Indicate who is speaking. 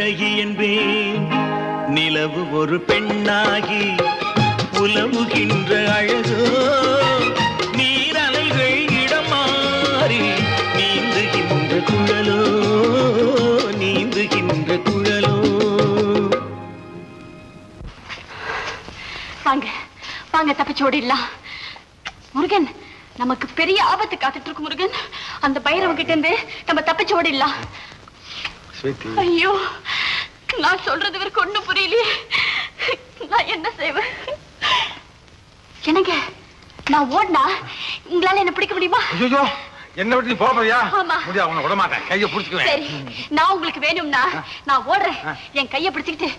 Speaker 1: அழகி என்பேன். நிலவு ஒரு பெண்ணாகி உலவுகின்ற அழகோ, நீரலைகள் இடம் மாறி நீந்துகின்ற குழலோ, நீந்துகின்ற குழலோ.
Speaker 2: வாங்க வாங்க, தப்பிச்சு ஓடிடலாம். முருகன், நமக்கு பெரிய ஆபத்து காத்துட்டு இருக்கு முருகன். அந்த பைரவ கிட்ட இருந்து நம்ம தப்பிச்சு ஓடிடலாம். ஐயோ, நான் சொல்றது இவருக்கு ஒண்ணும் புரியலையே. நான் என்ன செய்வேன்? என்னங்க, நான் ஓடினா உங்களால என்ன பிடிக்க முடியுமா?
Speaker 3: ஐயோ, என்ன விட்டு நீ போறியா?
Speaker 2: ஆமா.
Speaker 3: முடியாது, உன்னை விட மாட்டேன். கையை பிடிச்சுக்குவேன்.
Speaker 2: சரி, நான் உங்களுக்கு வேணும்னா நான் ஓடுறேன். என் கையை பிடிச்சுக்கிட்டு